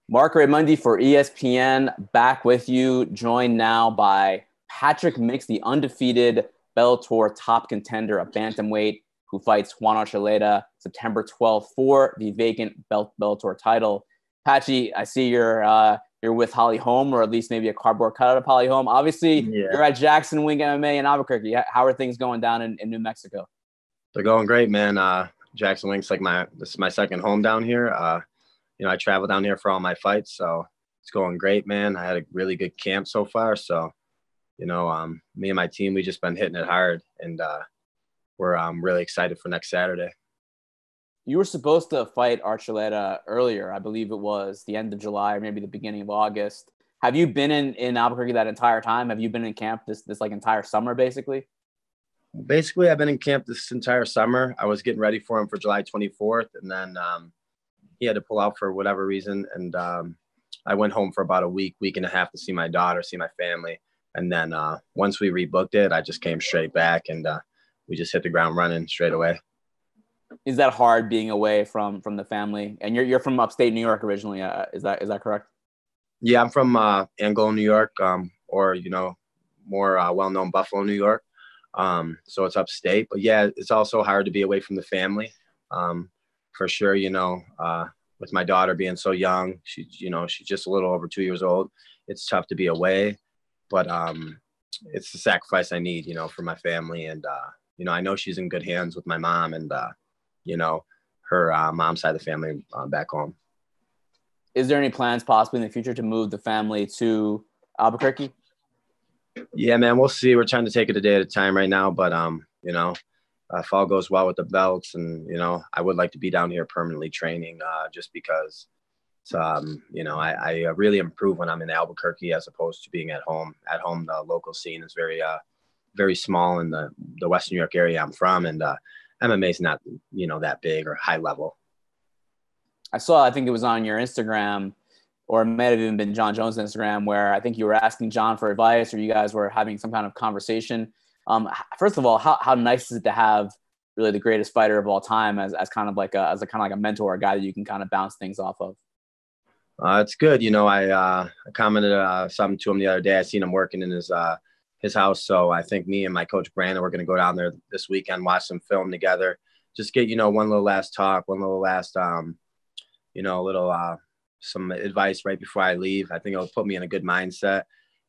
Marc Raimondi for ESPN, back with you, joined now by Patrick Mix, the undefeated Bellator top contender at bantamweight, who fights Juan Archuleta September 12th for the vacant Bellator title. Patchy, I see you're with Holly Holm, or at least maybe a cardboard cutout of Holly Holm. Obviously, You're at Jackson Wink MMA in Albuquerque. How are things going down in New Mexico? They're going great, man. Jackson Wink's this is my second home down here. I travel down here for all my fights, so it's going great, man. I had a really good camp so far. So, me and my team, we just been hitting it hard, and we're really excited for next Saturday. You were supposed to fight Archuleta earlier. I believe it was the end of July or maybe the beginning of August. Have you been in Albuquerque that entire time? Have you been in camp this like entire summer, basically? Basically, I've been in camp this entire summer. I was getting ready for him for July 24th, and then he had to pull out for whatever reason. And I went home for about a week and a half to see my daughter, see my family. And then once we rebooked it, I just came straight back, and we just hit the ground running straight away. Is that hard being away from the family? And you're from upstate New York originally. Is that correct? Yeah, I'm from Angola, New York, or more well-known Buffalo, New York. So it's upstate, but yeah, it's also hard to be away from the family. For sure, with my daughter being so young, she's just a little over 2 years old. It's tough to be away, but it's the sacrifice I need, for my family. And, I know she's in good hands with my mom and, her mom's side of the family back home. Is there any plans possibly in the future to move the family to Albuquerque? Yeah, man, we'll see. We're trying to take it a day at a time right now, but, if all goes well with the belts and, I would like to be down here permanently training just because, I really improve when I'm in Albuquerque as opposed to being at home. At home, the local scene is very, very small in the Western New York area I'm from. And MMA is not, that big or high level. I think it was on your Instagram, or it might have even been Jon Jones' Instagram, where I think you were asking Jon for advice, or you guys were having some kind of conversation. First of all, how nice is it to have really the greatest fighter of all time as kind of like a mentor, a guy that you can kind of bounce things off of? It's good. I commented something to him the other day. I seen him working in his house. So I think me and my coach Brandon, we're going to go down there this weekend, watch some film together, just get, one little last talk, one little last, some advice right before I leave. I think it'll put me in a good mindset.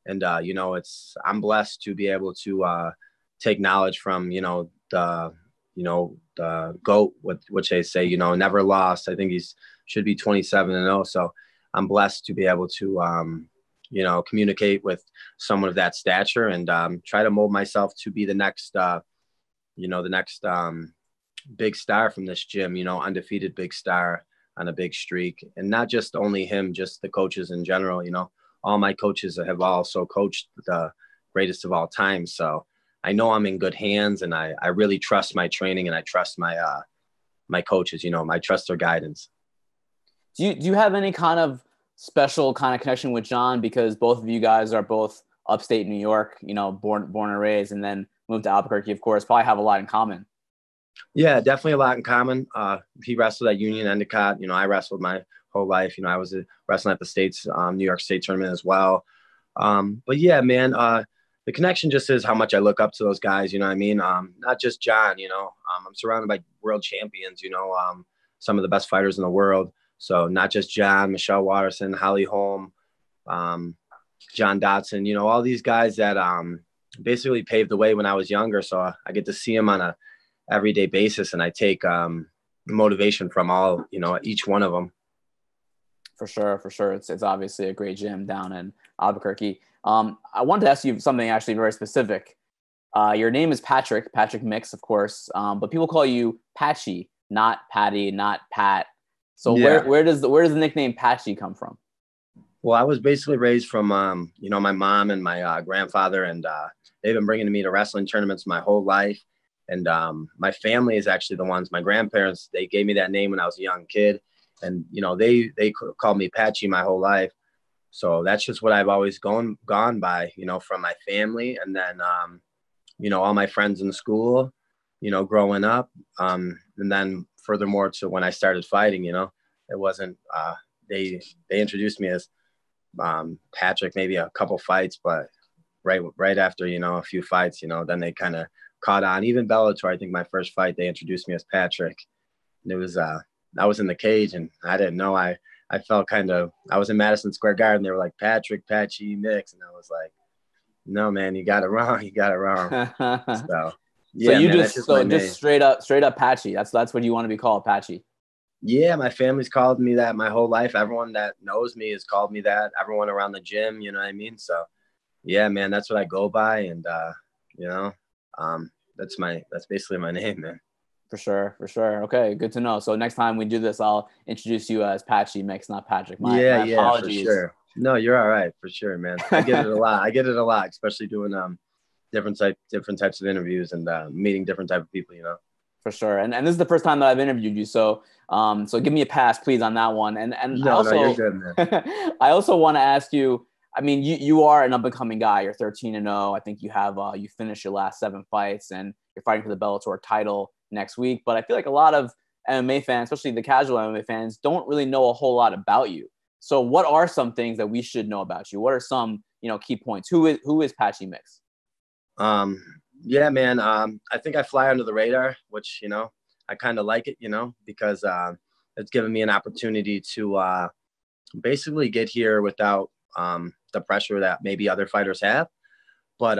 And, I'm blessed to be able to take knowledge from, the GOAT, which they say, never lost. I think should be 27-0. So I'm blessed to be able to, communicate with someone of that stature and try to mold myself to be the next, big star from this gym, undefeated big star on a big streak. And not just only him, just the coaches in general. All my coaches have also coached the greatest of all time. So I know I'm in good hands, and I really trust my training, and I trust my my coaches. I trust their guidance. Do you have any kind of special kind of connection with Jon, because both of you guys are both upstate New York, born and raised, and then moved to Albuquerque, of course, probably have a lot in common? Yeah, definitely a lot in common. He wrestled at Union Endicott. I wrestled my whole life. I was wrestling at the States, New York State tournament as well. But yeah, man, the connection just is how much I look up to those guys. You know what I mean? Not just Jon, I'm surrounded by world champions, some of the best fighters in the world. So not just Jon, Michelle Watterson, Holly Holm, John Dodson, all these guys that basically paved the way when I was younger. So I get to see them on a everyday basis, and I take motivation from all, each one of them. For sure. It's obviously a great gym down in Albuquerque. I wanted to ask you something actually very specific. Your name is Patrick Mix, of course, but people call you Patchy, not Patty, not Pat. So yeah. where does the nickname Patchy come from? Well, I was basically raised from, my mom and my grandfather, and they've been bringing me to wrestling tournaments my whole life. And my family is actually the ones, my grandparents, they gave me that name when I was a young kid. And, they called me Patchy my whole life. So that's just what I've always gone by, from my family. And then, all my friends in school, growing up. And then furthermore to when I started fighting, it wasn't they introduced me as Patrick, maybe a couple fights, but right after, a few fights, then they kind of caught on. Even Bellator, I think my first fight, they introduced me as Patrick. And it was, I was in the cage and I didn't know. I felt I was in Madison Square Garden. They were like, Patrick, Patchy, Mix. And I was like, no, man, you got it wrong. You got it wrong. So, yeah, so you man, just straight up Patchy. That's what you want to be called, Patchy. Yeah, my family's called me that my whole life. Everyone that knows me has called me that. Everyone around the gym, you know what I mean? So, yeah, man, that's what I go by. And, that's basically my name, man. For sure. Okay, good to know. So next time we do this, I'll introduce you as Patchy Mix, not Patrick. My apologies. For sure. No, you're all right, for sure, man. I get it a lot. Especially doing different types of interviews and meeting different type of people, For sure. And this is the first time that I've interviewed you, so give me a pass, please, on that one. And no, you're good, man. I also want to ask you. I mean, you are an up-and-coming guy. You're 13-0. I think you have you finished your last 7 fights, and you're fighting for the Bellator title next week. But I feel like a lot of MMA fans, especially the casual MMA fans, don't really know a whole lot about you. So what are some things that we should know about you? What are some key points? Who is Patchy Mix? Yeah, man. I think I fly under the radar, which I kind of like it, because it's given me an opportunity to basically get here without the pressure that maybe other fighters have. But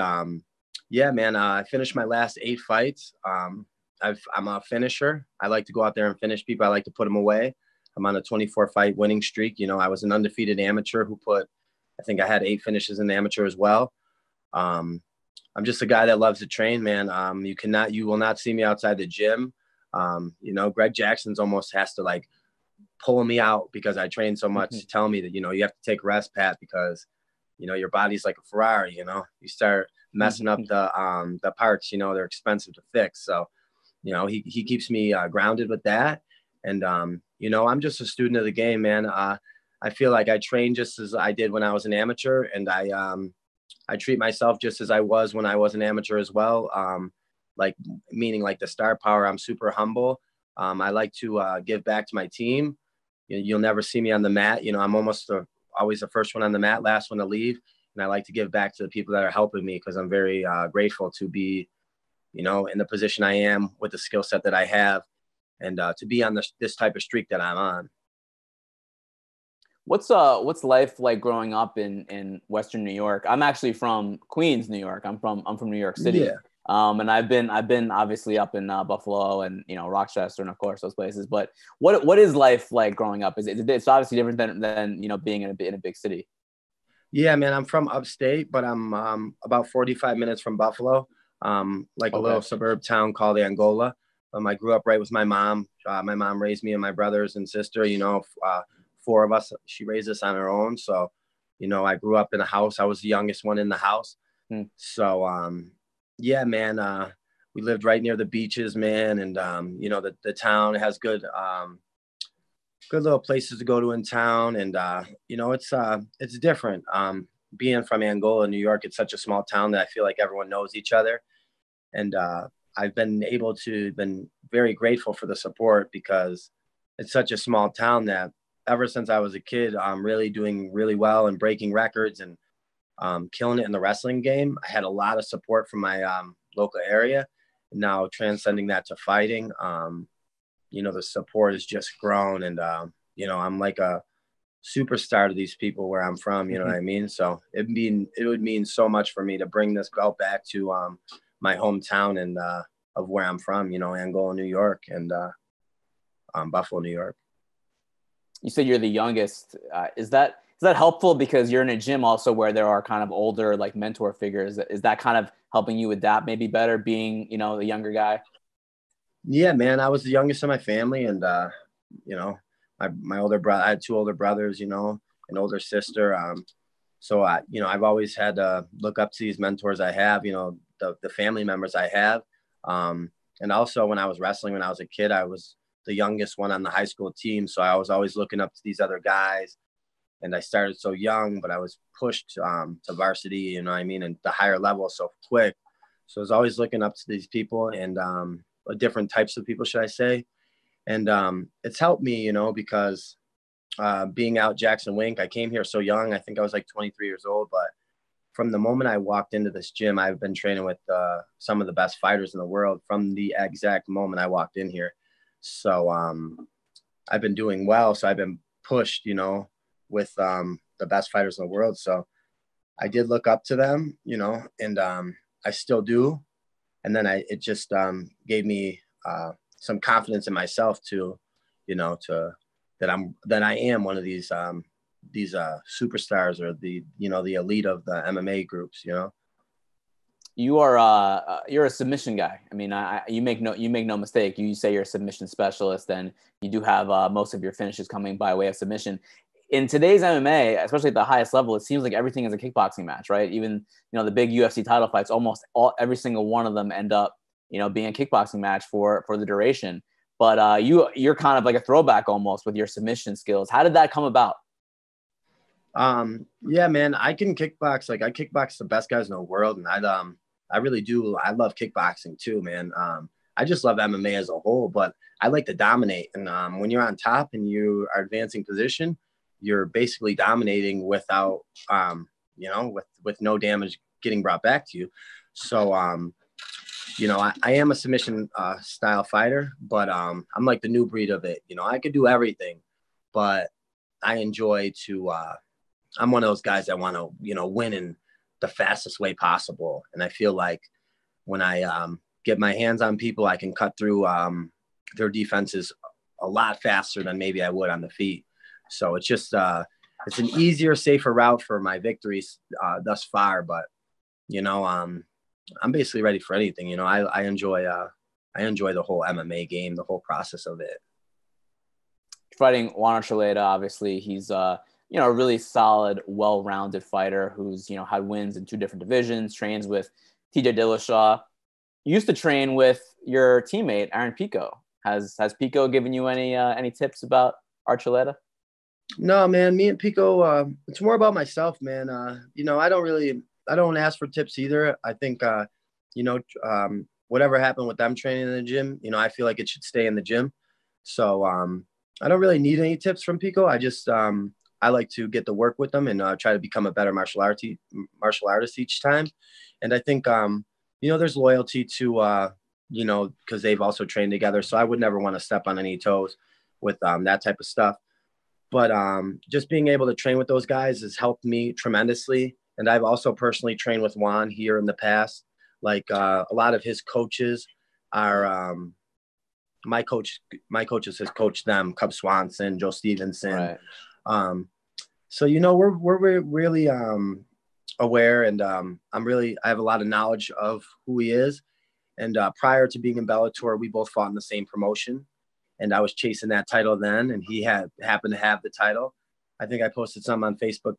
yeah, man, I finished my last 8 fights. I'm a finisher. I like to go out there and finish people. I like to put them away. I'm on a 24 fight winning streak. I was an undefeated amateur I think I had 8 finishes in the amateur as well. I'm just a guy that loves to train, man. You will not see me outside the gym. Greg Jackson's almost has to pulling me out because I train so much to tell me that, you have to take rest, Pat, because, your body's like a Ferrari, you start messing up the parts, they're expensive to fix. So, he keeps me grounded with that. And, I'm just a student of the game, man. I feel like I train just as I did when I was an amateur, and I treat myself just as I was when I was an amateur as well. Meaning the star power, I'm super humble. I like to give back to my team. You'll never see me on the mat. I'm always the first one on the mat, last one to leave. And I like to give back to the people that are helping me because I'm very grateful to be, in the position I am with the skill set that I have and to be on this type of streak that I'm on. What's life like growing up in Western New York? I'm actually from Queens, New York. I'm from New York City. Yeah. And I've been obviously up in Buffalo and Rochester and of course those places. But what is life like growing up? It's obviously different than being in a big city. Yeah, man, I'm from upstate, but I'm about 45 minutes from Buffalo, a little suburb town called Angola. I grew up right with my mom. My mom raised me and my brothers and sister. 4 of us. She raised us on her own. So, I grew up in a house. I was the youngest one in the house. So, yeah, man, we lived right near the beaches, man. And, the town has good little places to go to in town. And, it's different. Being from Angola, New York, it's such a small town that I feel like everyone knows each other. And I've been very grateful for the support because it's such a small town that ever since I was a kid, I'm really doing really well and breaking records and killing it in the wrestling game. I had a lot of support from my local area. Now transcending that to fighting, the support has just grown. And, I'm like a superstar to these people where I'm from, you know what I mean? So it would mean so much for me to bring this belt back to my hometown and of where I'm from, Angola, New York, and Buffalo, New York. You said you're the youngest. Is that helpful because you're in a gym also where there are kind of older mentor figures? Is that kind of helping you adapt maybe better being, the younger guy? Yeah, man, I was the youngest in my family. And, my older brother, I had 2 older brothers, an older sister. So I've always had to look up to these mentors I have, the family members I have. And also when I was wrestling, when I was a kid, I was the youngest one on the high school team. So I was always looking up to these other guys. And I started so young, but I was pushed to varsity, and the higher level so quick. So I was always looking up to these people and different types of people, should I say. And it's helped me, because being out Jackson Wink. I came here so young. I think I was like 23 years old. But from the moment I walked into this gym, I've been training with some of the best fighters in the world from the exact moment I walked in here. So I've been doing well. So I've been pushed, you know, with the best fighters in the world. So I did look up to them, you know, and I still do. And then it just gave me some confidence in myself to, you know, that I am one of these superstars, or the, you know, the elite of the MMA groups, you know. You are you're a submission guy. I mean, you make no mistake. You say you're a submission specialist, and you do have most of your finishes coming by way of submission. In today's MMA, especially at the highest level, it seems like everything is a kickboxing match, right? Even, you know, the big UFC title fights, almost every single one of them end up, you know, being a kickboxing match for the duration. But you're kind of like a throwback almost with your submission skills. How did that come about? Yeah, man, I can kickbox. Like, I kickbox the best guys in the world, and I really do. I love kickboxing too, man. I just love MMA as a whole, but I like to dominate. And when you're on top and you are advancing position, you're basically dominating without, you know, with no damage getting brought back to you. So, you know, I am a submission style fighter, but I'm like the new breed of it. You know, I could do everything, but I enjoy to, I'm one of those guys that want to, you know, win in the fastest way possible. And I feel like when I get my hands on people, I can cut through their defenses a lot faster than maybe I would on the feet. So it's just, it's an easier, safer route for my victories thus far. But, you know, I'm basically ready for anything. You know, I enjoy the whole MMA game, the whole process of it. Fighting Juan Archuleta, obviously, he's you know, a really solid, well-rounded fighter who's, you know, had wins in 2 different divisions, trains with TJ Dillashaw. You used to train with your teammate Aaron Pico. Has Pico given you any tips about Archuleta? No, man, me and Pico, it's more about myself, man. You know, I don't ask for tips either. I think, you know, whatever happened with them training in the gym, you know, I feel like it should stay in the gym. So I don't really need any tips from Pico. I just, I like to get to work with them and try to become a better martial artist each time. And I think, you know, there's loyalty to, you know, because they've also trained together. So I would never want to step on any toes with that type of stuff. But just being able to train with those guys has helped me tremendously. And I've also personally trained with Juan here in the past. Like a lot of his coaches are my coaches has coached them, Cub Swanson, Joe Stevenson. Right. So, you know, we're really aware, and I have a lot of knowledge of who he is. And prior to being in Bellator, we both fought in the same promotion. And I was chasing that title then, and he happened to have the title. I think I posted something on Facebook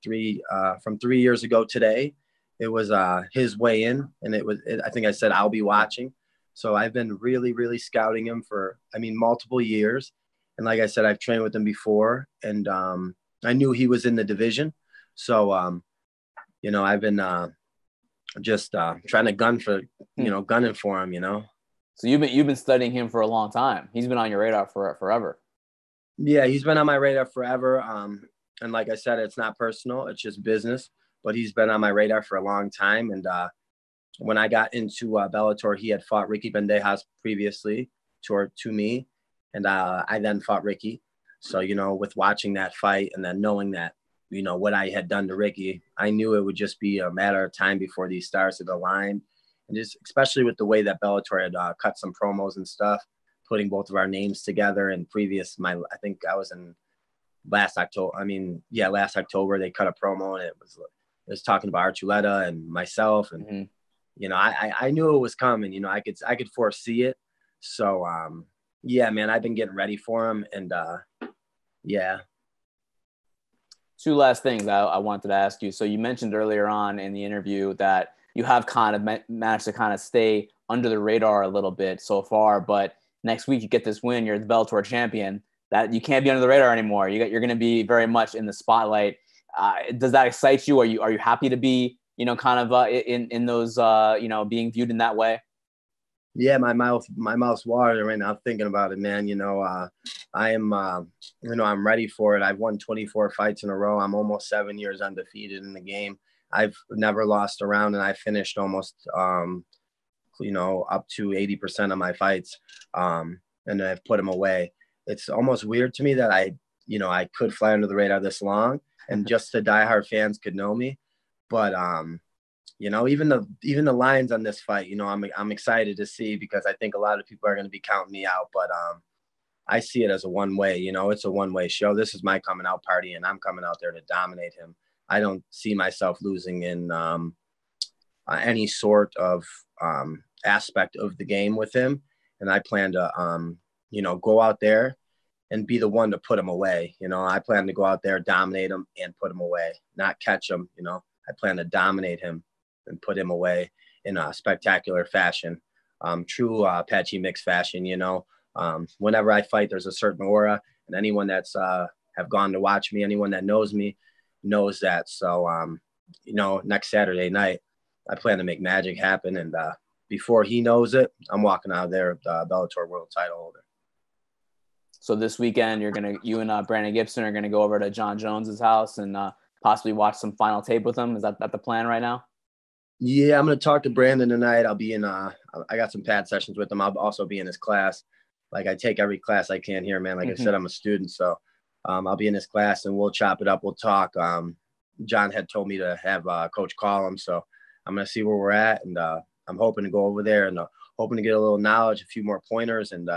from 3 years ago today. It was his weigh in, and I think I said, I'll be watching. So I've been really, really scouting him for, multiple years. And like I said, I've trained with him before, and I knew he was in the division. So, you know, I've been just trying to gunning for him, you know. So you've been studying him for a long time. He's been on your radar for forever. Yeah, he's been on my radar forever. And like I said, it's not personal; it's just business. But he's been on my radar for a long time. And when I got into Bellator, he had fought Ricky Bandejas previously to me, and I then fought Ricky. So, you know, with watching that fight and then knowing that, you know, what I had done to Ricky, I knew it would just be a matter of time before these stars had aligned. And just especially with the way that Bellator had cut some promos and stuff, putting both of our names together. And I think I was in last October. Last October they cut a promo, and it was talking about Archuleta and myself. And, you know, I knew it was coming, you know, I could foresee it. So, yeah, man, I've been getting ready for him. And yeah. 2 last things I wanted to ask you. So you mentioned earlier on in the interview that you have kind of managed to kind of stay under the radar a little bit so far, but next week you get this win, you're the Bellator champion, that you can't be under the radar anymore. You're going to be very much in the spotlight. Does that excite you? Are you happy to be, you know, kind of in those, you know, being viewed in that way? Yeah, my mouth's watering right now thinking about it, man. I am, I'm ready for it. I've won 24 fights in a row. I'm almost 7 years undefeated in the game. I've never lost a round, and I finished almost, up to 80% of my fights, and I've put them away. It's almost weird to me that I could fly under the radar this long, and just the diehard fans could know me, but even the lines on this fight, I'm excited to see, because I think a lot of people are going to be counting me out. But I see it as a one-way. It's a one-way show. This is my coming out party, and I'm coming out there to dominate him. I don't see myself losing in any sort of aspect of the game with him, and I plan to go out there and be the one to put him away. I plan to go out there, dominate him, and put him away, not catch him. I plan to dominate him and put him away in a spectacular fashion, true Patchy Mix fashion. Whenever I fight, there's a certain aura, and anyone that's have gone to watch me, anyone that knows me, knows that. So, next Saturday night, I plan to make magic happen, and before he knows it, I'm walking out of there with the Bellator world title holder. So this weekend, you and Brandon Gibson are gonna go over to Jon Jones's house and possibly watch some final tape with him. Is that the plan right now? Yeah, I'm going to talk to Brandon tonight. I'll be in, I got some pad sessions with him. I'll also be in his class. Like, I take every class I can here, man. Like I said, I'm a student. So I'll be in his class, and we'll chop it up. We'll talk. John had told me to have Coach call him. So I'm going to see where we're at. And I'm hoping to go over there and hoping to get a little knowledge, a few more pointers. And,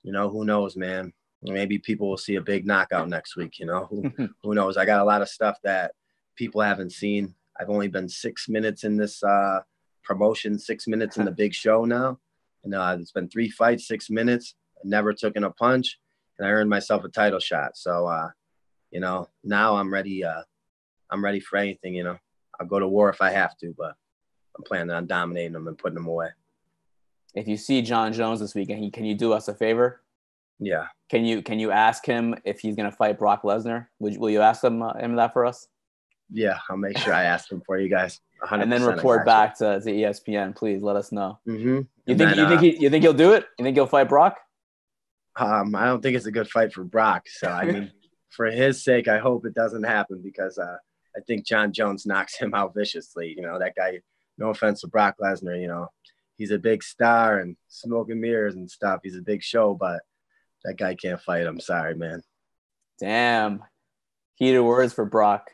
who knows, man. Maybe people will see a big knockout next week. Who knows? I got a lot of stuff that people haven't seen. I've only been 6 minutes in this promotion, 6 minutes in the big show now. And it's been 3 fights, 6 minutes. I never took in a punch, and I earned myself a title shot. So, now I'm ready. I'm ready for anything, I'll go to war if I have to, but I'm planning on dominating them and putting them away. If you see Jon Jones this weekend, can you do us a favor? Yeah. Can you ask him if he's going to fight Brock Lesnar? Will you ask him that for us? Yeah, I'll make sure I ask him for you guys. 100%. And then report back to ESPN. Please let us know. Mm-hmm. You think he'll do it? You think he'll fight Brock? I don't think it's a good fight for Brock. So I mean, for his sake, I hope it doesn't happen, because I think Jon Jones knocks him out viciously. That guy. No offense to Brock Lesnar. He's a big star and smoke and mirrors and stuff. He's a big show, but that guy can't fight. I'm sorry, man. Damn. Heated words for Brock.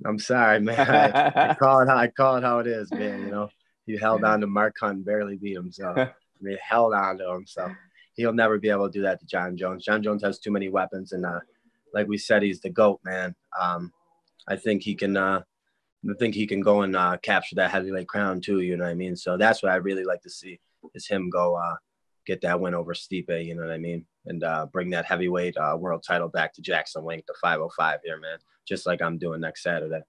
I'm sorry, man. I call it how it is, man. He held on to Marc and barely beat him. So held on to him. So he'll never be able to do that to Jon Jones. Jon Jones has too many weapons, and like we said, he's the GOAT, man. I think he can. I think he can go and capture that heavyweight crown too. You know what I mean? So that's what I really like to see, is him go get that win over Stipe. You know what I mean? And bring that heavyweight world title back to Jackson Wink, the 505 here, man. Just like I'm doing next Saturday.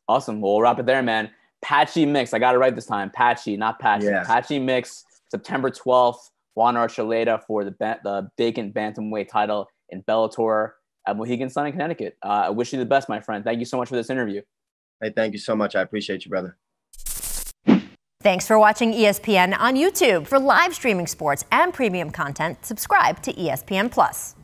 Awesome. Well, we'll wrap it there, man. Patchy Mix. I got it right this time. Patchy, not Patchy. Yeah. Patchy Mix, September 12th. Juan Archuleta for the vacant bantamweight title in Bellator at Mohegan Sun in Connecticut. I wish you the best, my friend. Thank you so much for this interview. Hey, thank you so much. I appreciate you, brother. Thanks for watching ESPN on YouTube. For live streaming sports and premium content, subscribe to ESPN+.